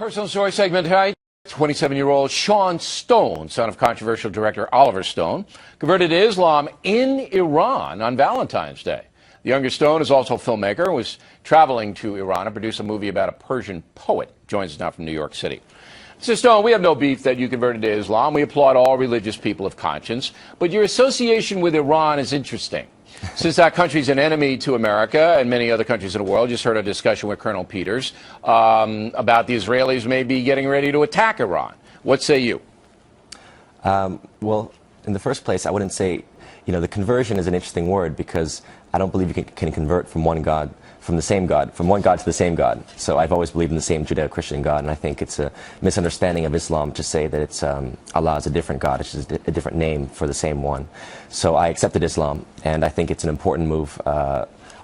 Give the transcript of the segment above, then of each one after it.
Personal story segment tonight. 27-year-old Sean Stone, son of controversial director Oliver Stone, converted to Islam in Iran on Valentine's Day. The younger Stone is also a filmmaker and was traveling to Iran to produce a movie about a Persian poet. Joins us now from New York City. Mr. Stone, we have no beef that you converted to Islam. We applaud all religious people of conscience. But your association with Iran is interesting. Since that country is an enemy to America and many other countries in the world, just heard a discussion with Colonel Peters about the Israelis maybe getting ready to attack Iran. What say you? Well, in the first place, I wouldn't say, the conversion is an interesting word because I don't believe you can convert from one God, from one God to the same God. So I've always believed in the same Judeo-Christian God, and I think it's a misunderstanding of Islam to say that it's Allah is a different God. It's just a different name for the same one. So I accepted Islam, and I think it's an important move.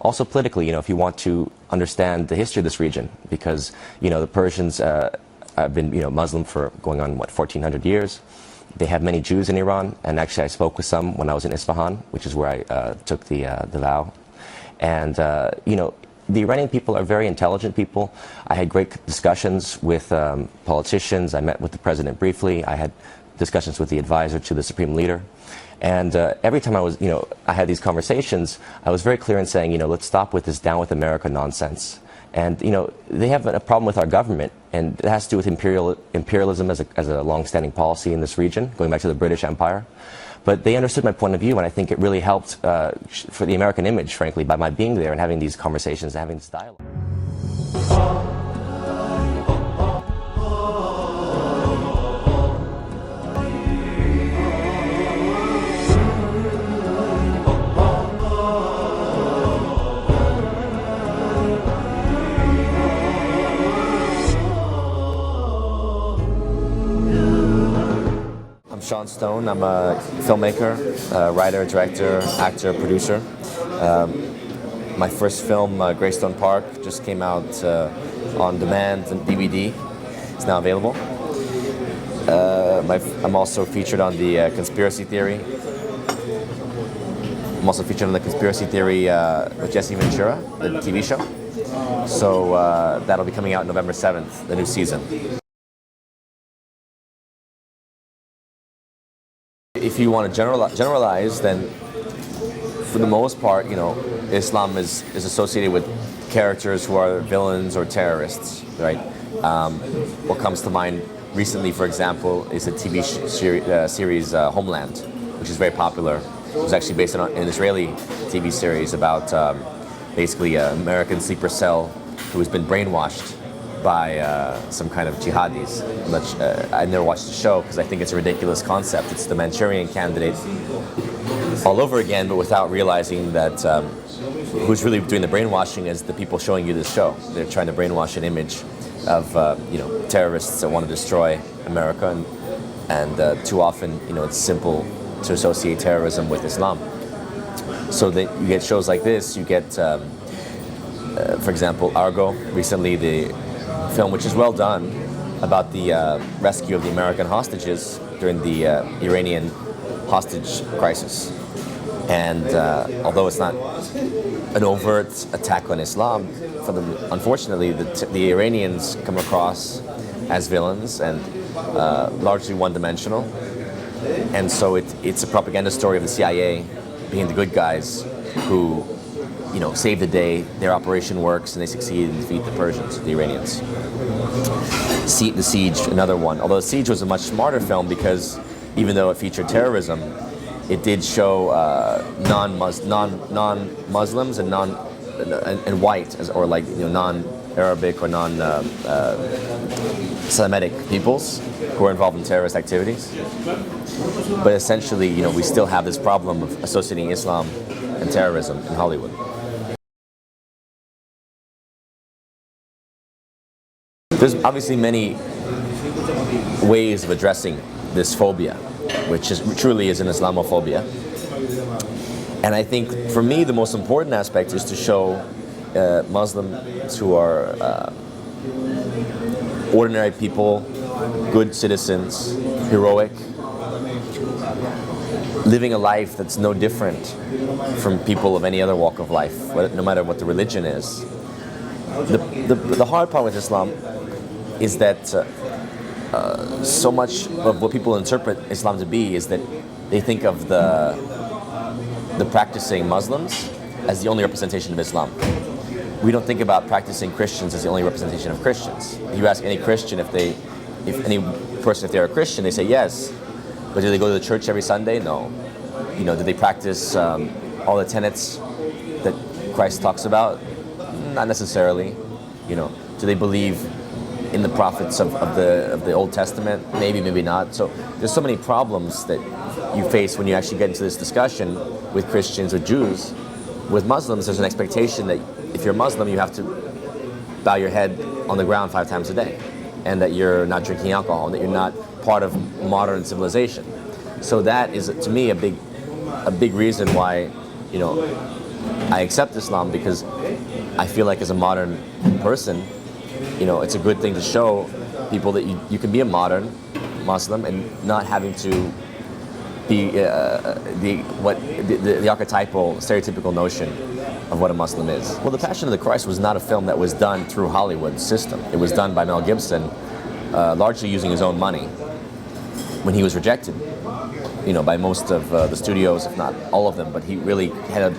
Also politically, if you want to understand the history of this region, because, the Persians have been, Muslim for going on, 1,400 years. They have many Jews in Iran, and actually I spoke with some when I was in Isfahan, which is where I took the vow. And, the Iranian people are very intelligent people. I had great discussions with politicians. I met with the president briefly. I had discussions with the advisor to the supreme leader. And every time I had these conversations, I was very clear in saying, let's stop with this down with America nonsense. And, they have a problem with our government, and it has to do with imperialism as a long-standing policy in this region, going back to the British Empire. But they understood my point of view, and I think it really helped for the American image, frankly, by my being there and having these conversations and having this dialogue. I'm Sean Stone. I'm a filmmaker, writer, director, actor, producer. My first film, Greystone Park, just came out on demand and DVD. It's now available. I'm also featured on the Conspiracy Theory. I'm also featured on the Conspiracy Theory with Jesse Ventura, the TV show. So that'll be coming out November 7th, the new season. If you want to generalize, then for the most part, Islam is associated with characters who are villains or terrorists, right? What comes to mind recently, for example, is a TV series, Homeland, which is very popular. It was actually based on an Israeli TV series about basically an American sleeper cell who has been brainwashed by some kind of jihadis. I never watched the show because I think it's a ridiculous concept. It's the Manchurian Candidate all over again, but without realizing that who's really doing the brainwashing is the people showing you this show. They're trying to brainwash an image of terrorists that want to destroy America, and too often it's simple to associate terrorism with Islam. So that you get shows like this. You get, for example, Argo recently, the film, which is well done, about the rescue of the American hostages during the Iranian hostage crisis. And although it's not an overt attack on Islam, unfortunately, the Iranians come across as villains and largely one-dimensional. And so it's a propaganda story of the CIA being the good guys who save the day, their operation works, and they succeed and defeat the Persians, the Iranians. The Siege, another one. Although The Siege was a much smarter film because even though it featured terrorism, it did show non-Muslims and white, or non-Arabic or non-Semitic peoples who are involved in terrorist activities. But essentially, we still have this problem of associating Islam and terrorism in Hollywood. There's obviously many ways of addressing this phobia, which truly is an Islamophobia. And I think, for me, the most important aspect is to show Muslims who are ordinary people, good citizens, heroic, living a life that's no different from people of any other walk of life, no matter what the religion is. The hard part with Islam is that so much of what people interpret Islam to be is that they think of the practicing Muslims as the only representation of Islam. We don't think about practicing Christians as the only representation of Christians. You ask any Christian if they're a Christian, they say yes. But do they go to the church every Sunday? No. You know, do they practice all the tenets that Christ talks about? Not necessarily. You know, do they believe in the prophets of the Old Testament? Maybe, maybe not. So there's so many problems that you face when you actually get into this discussion with Christians or Jews. With Muslims, there's an expectation that if you're Muslim, you have to bow your head on the ground 5 times a day, and that you're not drinking alcohol, and that you're not part of modern civilization. So that is, to me, a big reason why, you know, I accept Islam, because I feel like as a modern person, you know, it's a good thing to show people that you can be a modern Muslim and not having to be the archetypal, stereotypical notion of what a Muslim is. Well, The Passion of the Christ was not a film that was done through Hollywood's system. It was done by Mel Gibson, largely using his own money, when he was rejected, you know, by most of the studios, if not all of them. But he really had a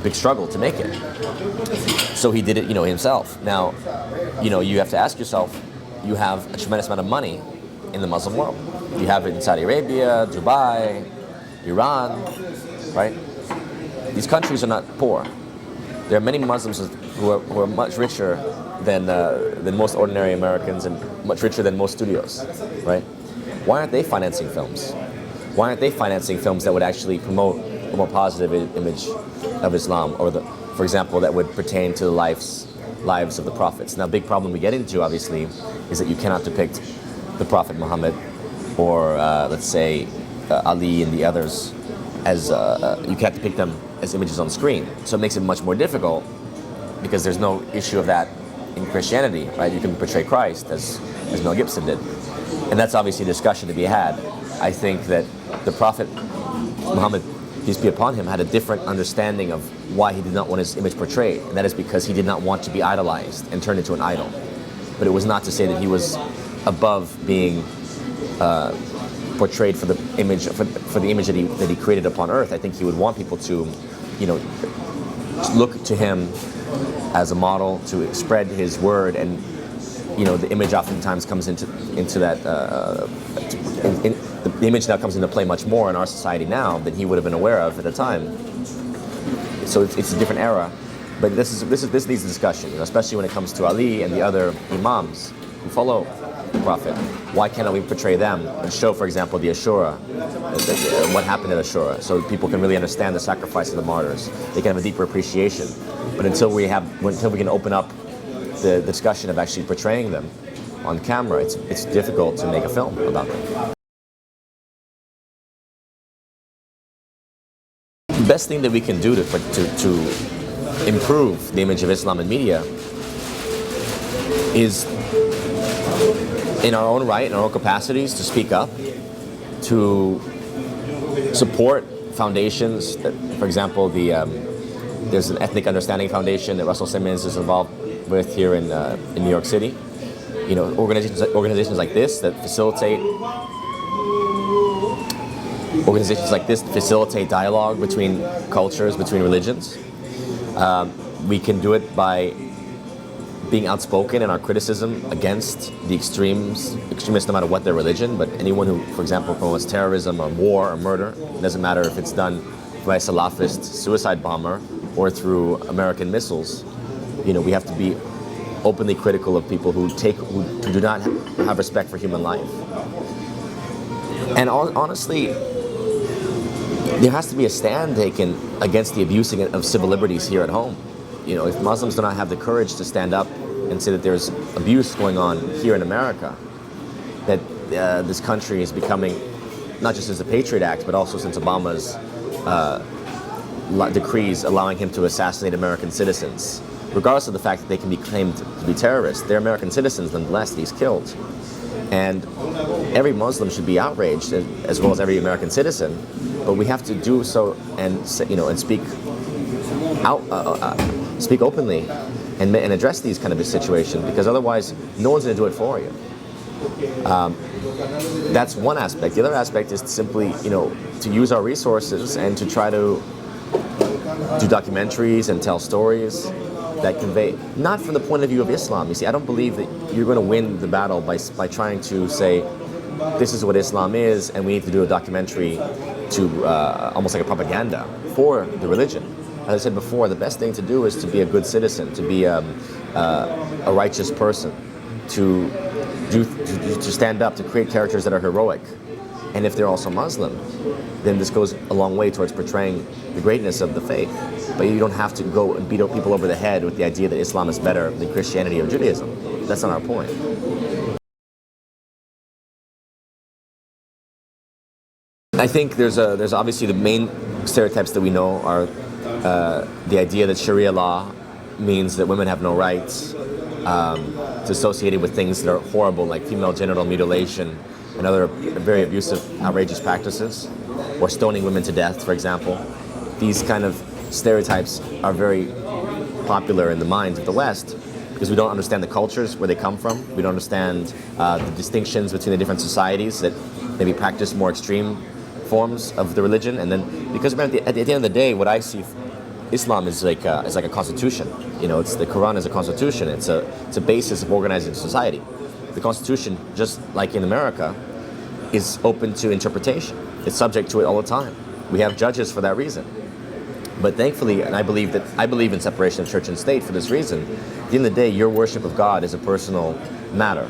big struggle to make it. So he did it, you know, himself. Now, you know, you have to ask yourself, you have a tremendous amount of money in the Muslim world. You have it in Saudi Arabia, Dubai, Iran, right? These countries are not poor. There are many Muslims who are much richer than most ordinary Americans, and much richer than most studios, right? Why aren't they financing films? Why aren't they financing films that would actually promote a more positive image of Islam, or for example, that would pertain to the lives of the prophets? Now, a big problem we get into, obviously, is that you cannot depict the Prophet Muhammad, or let's say Ali and the others, as you can't depict them as images on screen. So it makes it much more difficult, because there's no issue of that in Christianity, right? You can portray Christ as Mel Gibson did, and that's obviously a discussion to be had. I think that the Prophet Muhammad, peace be upon him, had a different understanding of why he did not want his image portrayed, and that is because he did not want to be idolized and turned into an idol. But it was not to say that he was above being portrayed for the image that he created upon earth. I think he would want people to, you know, look to him as a model, to spread his word, and, you know, the image oftentimes comes into that. The image now comes into play much more in our society now than he would have been aware of at the time. So it's a different era, but this needs a discussion, you know, especially when it comes to Ali and the other imams who follow the Prophet. Why cannot we portray them and show, for example, the Ashura, what happened at Ashura, so people can really understand the sacrifice of the martyrs? They can have a deeper appreciation. But until we can open up the discussion of actually portraying them on camera, it's difficult to make a film about them. The best thing that we can do to improve the image of Islam in media is, in our own right, in our own capacities, to speak up, to support foundations that, for example, there's an Ethnic Understanding Foundation that Russell Simmons is involved with here in New York City. You know, organizations like this that facilitate dialogue between cultures, between religions. We can do it by being outspoken in our criticism against the extremists no matter what their religion, but anyone who, for example, promotes terrorism or war or murder. It doesn't matter if it's done by a Salafist suicide bomber or through American missiles. You know, we have to be openly critical of people who do not have respect for human life. And honestly, there has to be a stand taken against the abusing of civil liberties here at home. You know, if Muslims do not have the courage to stand up and say that there's abuse going on here in America, that this country is becoming, not just since the Patriot Act, but also since Obama's decrees allowing him to assassinate American citizens, regardless of the fact that they can be claimed to be terrorists, they're American citizens nonetheless that he's killed. And every Muslim should be outraged, as well as every American citizen. But we have to do so and, you know, and speak out, speak openly, and address these kind of a situation, because otherwise no one's going to do it for you. That's one aspect. The other aspect is simply, to use our resources and to try to do documentaries and tell stories that convey, not from the point of view of Islam. You see, I don't believe that you're going to win the battle by trying to say, this is what Islam is, and we need to do a documentary to almost like a propaganda for the religion. As I said before, the best thing to do is to be a good citizen, to be a righteous person, to stand up, to create characters that are heroic. And if they're also Muslim, then this goes a long way towards portraying the greatness of the faith. But you don't have to go and beat people over the head with the idea that Islam is better than Christianity or Judaism. That's not our point. I think there's obviously the main stereotypes that we know are the idea that Sharia law means that women have no rights. It's associated with things that are horrible, like female genital mutilation and other very abusive, outrageous practices, or stoning women to death, for example. These kind of stereotypes are very popular in the minds of the West because we don't understand the cultures where they come from. We don't understand the distinctions between the different societies that maybe practice more extreme forms of the religion. And then, because at the end of the day, what I see Islam is like a constitution. It's the Quran is a constitution. It's a basis of organizing society. The Constitution, just like in America, is open to interpretation. It's subject to it all the time. We have judges for that reason. But thankfully, and I believe in separation of church and state for this reason, at the end of the day, your worship of God is a personal matter.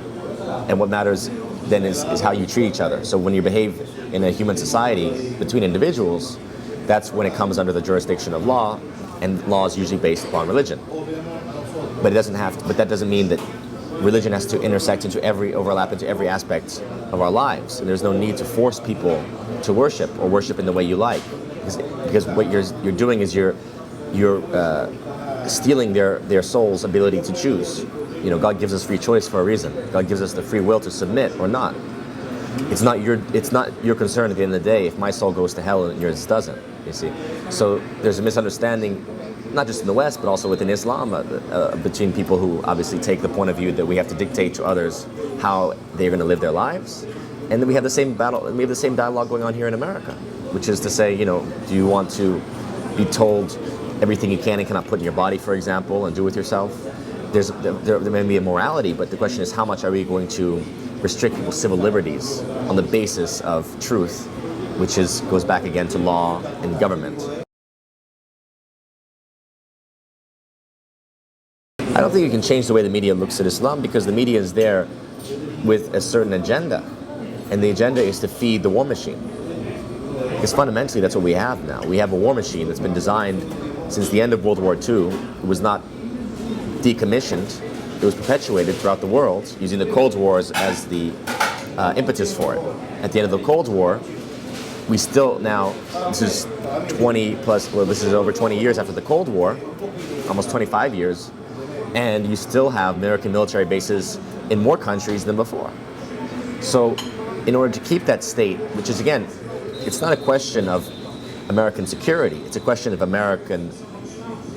And what matters then is how you treat each other. So when you behave in a human society between individuals, that's when it comes under the jurisdiction of law, and law is usually based upon religion. But that doesn't mean that religion has to intersect overlap into every aspect of our lives. And there's no need to force people to worship or worship in the way you like, because what you're doing is you're stealing their soul's ability to choose. God gives us free choice for a reason. God gives us the free will to submit or not. It's not your concern at the end of the day if my soul goes to hell and yours doesn't. You see, so there's a misunderstanding, not just in the West, but also within Islam, between people who obviously take the point of view that we have to dictate to others how they're going to live their lives, and then we have the same dialogue going on here in America, which is to say, do you want to be told everything you can and cannot put in your body, for example, and do with yourself? There may be a morality, but the question is, how much are we going to restrict people's civil liberties on the basis of truth, which goes back again to law and government. I don't think you can change the way the media looks at Islam, because the media is there with a certain agenda, and the agenda is to feed the war machine. Because fundamentally that's what we have now. We have a war machine that's been designed since the end of World War II. It was not decommissioned. It was perpetuated throughout the world using the Cold War as the impetus for it. At the end of the Cold War, we still now, this is over 20 years after the Cold War, almost 25 years, and you still have American military bases in more countries than before. So in order to keep that state, which is, again, it's not a question of American security, it's a question of American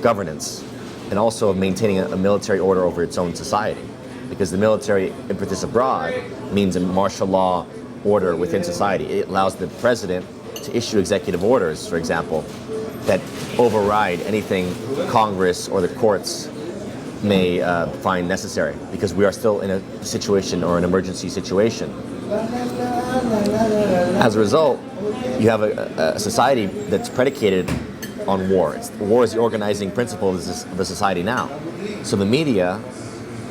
governance, and also of maintaining a military order over its own society. Because the military impetus abroad means a martial law order within society. It allows the president to issue executive orders, for example, that override anything Congress or the courts may find necessary, because we are still in a situation or an emergency situation. As a result, you have a society that's predicated on war. War is the organizing principle of the society now. So the media,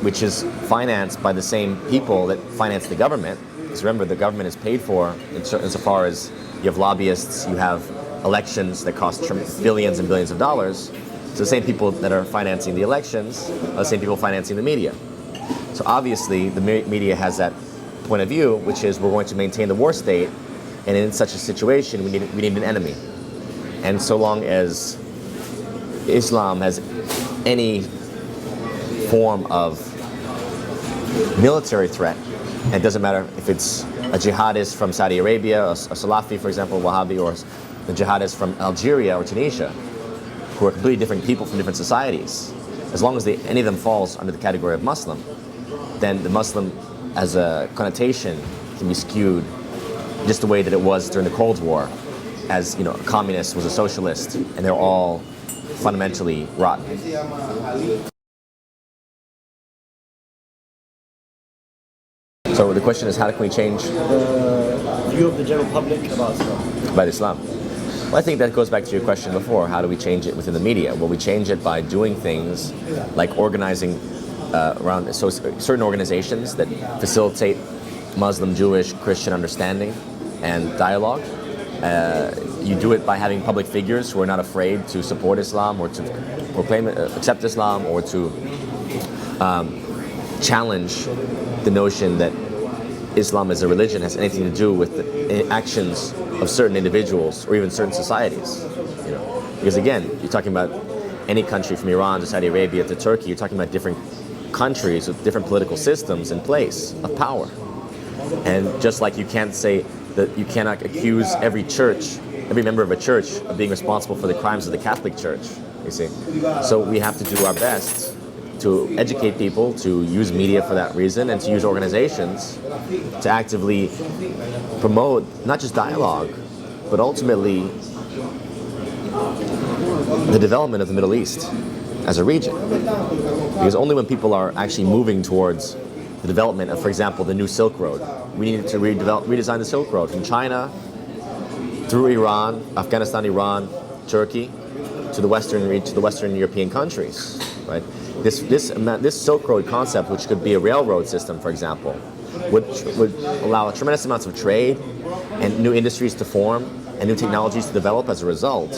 which is financed by the same people that finance the government, because remember, the government is paid for insofar as you have lobbyists, you have elections that cost billions and billions of dollars. So the same people that are financing the elections are the same people financing the media. So obviously the media has that point of view, which is we're going to maintain the war state, and in such a situation we need an enemy. And so long as Islam has any form of military threat, and it doesn't matter if it's a jihadist from Saudi Arabia, a Salafi, for example, Wahhabi, or a jihadist from Algeria or Tunisia, who are completely different people from different societies. as long as any of them falls under the category of Muslim, then the Muslim as a connotation can be skewed just the way that it was during the Cold War, as a communist was a socialist, and they're all fundamentally rotten. So the question is, how can we change the view of the general public about Islam? Well, I think that goes back to your question before. How do we change it within the media? Well, we change it by doing things like organizing around certain organizations that facilitate Muslim, Jewish, Christian understanding and dialogue. You do it by having public figures who are not afraid to support Islam or to proclaim, accept Islam, or to challenge the notion that Islam as a religion has anything to do with the actions of certain individuals or even certain societies. Because again, you're talking about any country from Iran to Saudi Arabia to Turkey. You're talking about different countries with different political systems in place of power. And just like you can't say that you cannot accuse every member of a church of being responsible for the crimes of the Catholic Church, you see. So we have to do our best to educate people, to use media for that reason, and to use organizations to actively promote not just dialogue, but ultimately the development of the Middle East as a region. Because only when people are actually moving towards the development of, for example, the new Silk Road, we need to redesign the Silk Road from China through Iran, Afghanistan, Iran, Turkey, to the Western European countries, right? This Silk Road concept, which could be a railroad system, for example, would allow tremendous amounts of trade and new industries to form and new technologies to develop as a result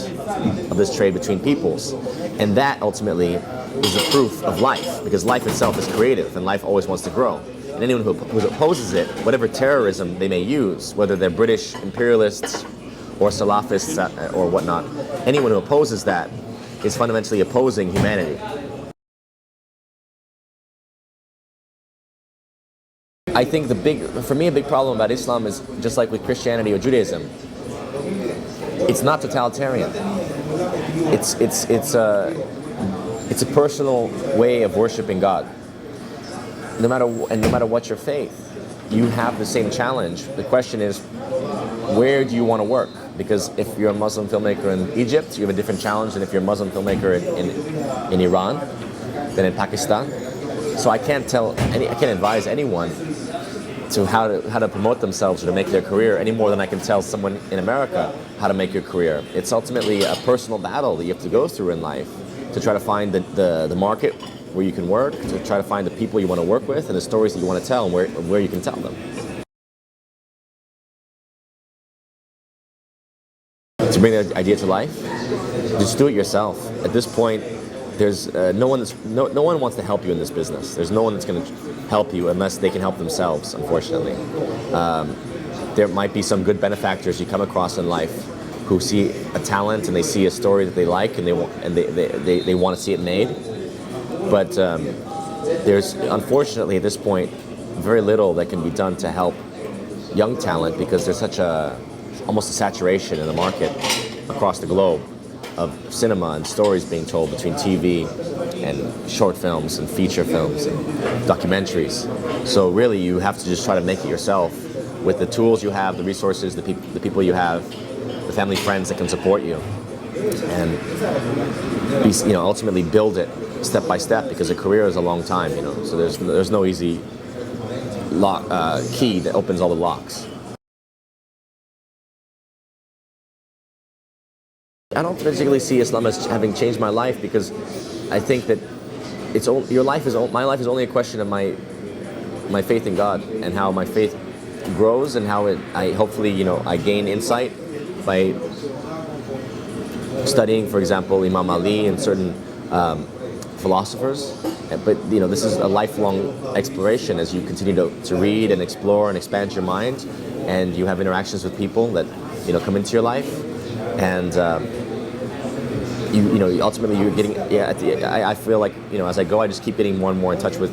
of this trade between peoples. And that ultimately is the proof of life, because life itself is creative and life always wants to grow. And anyone who opposes it, whatever terrorism they may use, whether they're British imperialists or Salafists or whatnot, anyone who opposes that is fundamentally opposing humanity. I think for me, a big problem about Islam is, just like with Christianity or Judaism, it's not totalitarian. It's a personal way of worshiping God. No matter what your faith, you have the same challenge. The question is, where do you want to work? Because if you're a Muslim filmmaker in Egypt, you have a different challenge than if you're a Muslim filmmaker in Iran, than in Pakistan. So I can't advise anyone to how to promote themselves or to make their career any more than I can tell someone in America how to make your career. It's ultimately a personal battle that you have to go through in life to try to find the market where you can work, to try to find the people you want to work with and the stories that you want to tell and where you can tell them. To bring the idea to life, just do it yourself. At this point, there's no one wants to help you in this business. There's no one that's going to help you unless they can help themselves, unfortunately. There might be some good benefactors you come across in life who see a talent and they see a story that they like and they want to see it made. But there's, unfortunately, at this point, very little that can be done to help young talent, because there's almost a saturation in the market across the globe of cinema and stories being told between TV and short films and feature films and documentaries. So really you have to just try to make it yourself with the tools you have, the resources, the people you have, the family, friends that can support you, and ultimately build it step by step, because a career is a long time, so there's no easy key that opens all the locks. I don't particularly see Islam as having changed my life, because I think that my life is only a question of my faith in God and how my faith grows and how I hopefully I gain insight by studying, for example, Imam Ali and certain philosophers. But this is a lifelong exploration as you continue to read and explore and expand your mind, and you have interactions with people that come into your life. And ultimately you're getting, I feel like, as I go, I just keep getting more and more in touch with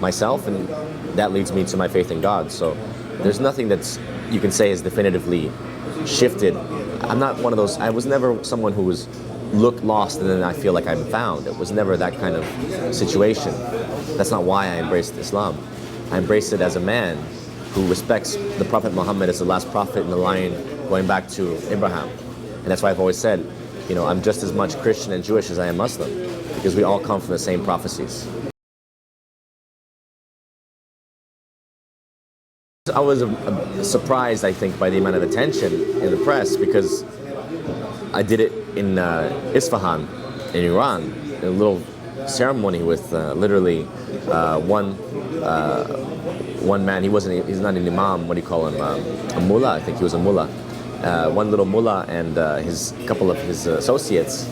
myself, and that leads me to my faith in God. So there's nothing that's, you can say, is definitively shifted. I'm not one of those, I was never someone who was look lost and then I feel like I'm found. It was never that kind of situation. That's not why I embraced Islam. I embraced it as a man who respects the Prophet Muhammad as the last prophet in the line going back to Abraham. And that's why I've always said, you know, I'm just as much Christian and Jewish as I am Muslim, because we all come from the same prophecies. I was surprised, I think, by the amount of attention in the press, because I did it in Isfahan, in Iran, in a little ceremony with literally one man. He's not an imam. What do you call him? A mullah. I think he was a mullah. One little mullah and his couple of his associates,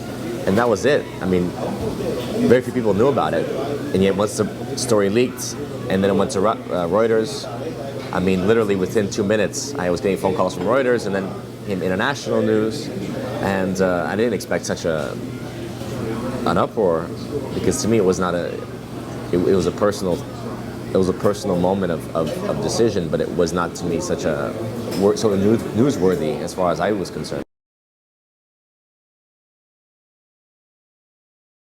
and that was it. I mean, very few people knew about it, and yet once the story leaked, and then it went to Reuters. I mean, literally within 2 minutes, I was getting phone calls from Reuters, and then came international news, and I didn't expect such an uproar, because to me it was not it was a personal moment of decision, but it was not to me such a sort of newsworthy as far as I was concerned.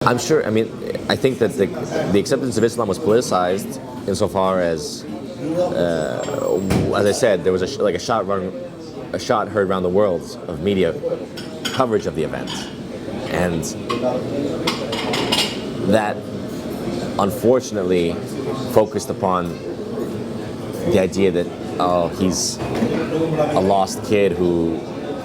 I'm sure. I mean, I think that the acceptance of Islam was politicized insofar as I said, there was a shot heard around the world of media coverage of the event, and that unfortunately focused upon the idea that, oh, he's a lost kid who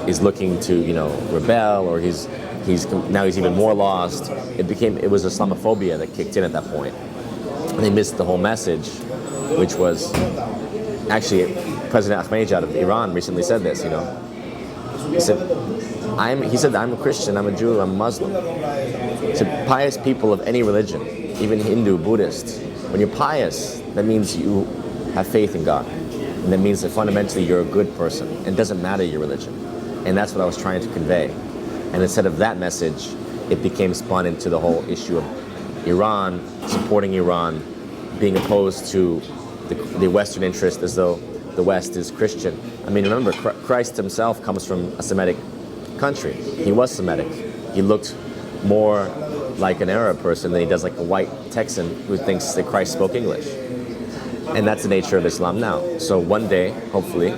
is looking to, you know, rebel, or he's even more lost. It was Islamophobia that kicked in at that point, and they missed the whole message, which was actually President Ahmadinejad of Iran recently said this. You know, he said, I'm a Christian, I'm a Jew, I'm a Muslim. He said, pious people of any religion, even Hindu, Buddhist, when you're pious, that means you have faith in God. And that means that fundamentally you're a good person. And it doesn't matter your religion. And that's what I was trying to convey. And instead of that message, it became spun into the whole issue of Iran, supporting Iran, being opposed to the Western interest as though the West is Christian. I mean, remember, Christ himself comes from a Semitic country. He was Semitic. He looked more like an Arab person than he does like a white Texan who thinks that Christ spoke English. And that's the nature of Islam now. So one day, hopefully,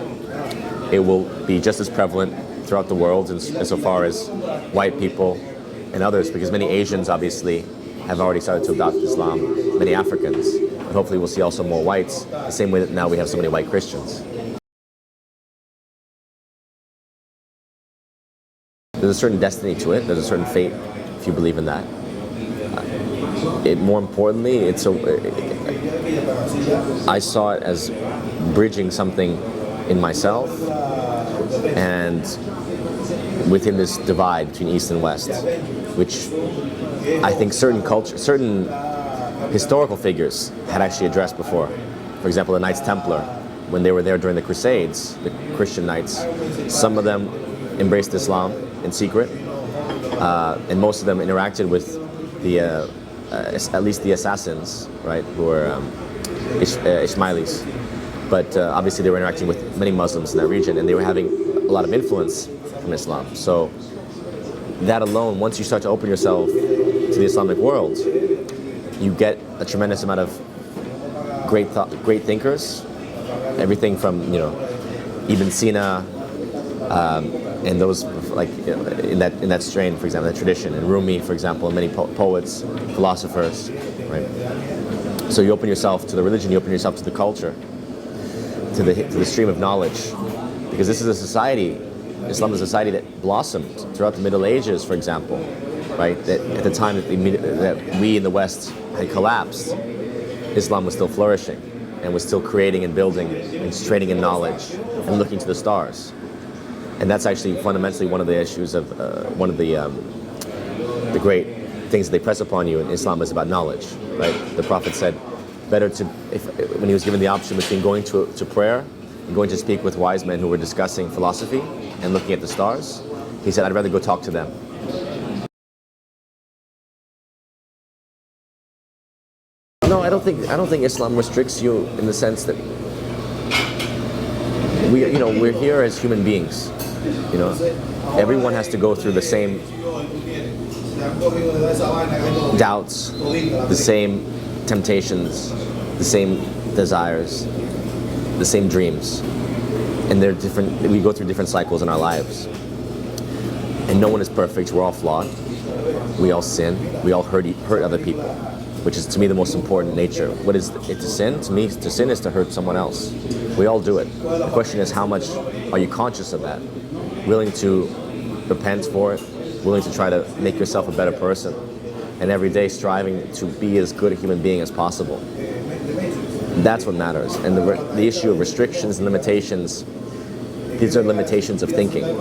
it will be just as prevalent throughout the world insofar as white people and others, because many Asians obviously have already started to adopt Islam, many Africans, and hopefully we'll see also more whites, the same way that now we have so many white Christians. There's a certain destiny to it, there's a certain fate, if you believe in that. More importantly, I saw it as bridging something in myself and within this divide between East and West, which I think certain historical figures had actually addressed before. For example, the Knights Templar, when they were there during the Crusades, the Christian knights, some of them embraced Islam in secret, and most of them interacted with at least the assassins, right, who were Ismailis. But obviously they were interacting with many Muslims in that region, and they were having a lot of influence from Islam. So that alone, once you start to open yourself to the Islamic world, you get a tremendous amount of great thinkers, everything from, you know, Ibn Sina, and those like in that strain, for example, that tradition, and Rumi, for example, and many poets, philosophers, right? So you open yourself to the religion, you open yourself to the culture, to the stream of knowledge, because this is a society, Islam is a society that blossomed throughout the Middle Ages, for example, right? That at the time that we in the West had collapsed, Islam was still flourishing and was still creating and building and trading in knowledge and looking to the stars. And that's actually fundamentally one of the issues of one of the great things that they press upon you in Islam is about knowledge, right? The Prophet said, better to, when he was given the option between going to prayer and going to speak with wise men who were discussing philosophy and looking at the stars, he said, I'd rather go talk to them. No, I don't think Islam restricts you in the sense that we're here as human beings. You know, everyone has to go through the same doubts, the same temptations, the same desires, the same dreams. And they're different. We go through different cycles in our lives. And no one is perfect. We're all flawed. We all sin. We all hurt other people, which is to me the most important nature. What is it to sin? To me, to sin is to hurt someone else. We all do it. The question is, how much are you conscious of that? Willing to repent for it? Willing to try to make yourself a better person? And every day striving to be as good a human being as possible. That's what matters. And the issue of restrictions and limitations, these are limitations of thinking. At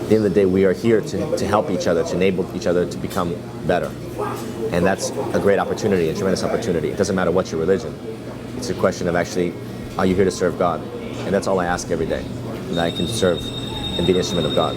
the end of the day, we are here to help each other, to enable each other to become better. And that's a great opportunity, a tremendous opportunity. It doesn't matter what your religion. It's a question of actually, are you here to serve God? And that's all I ask every day, that I can serve and be an instrument of God.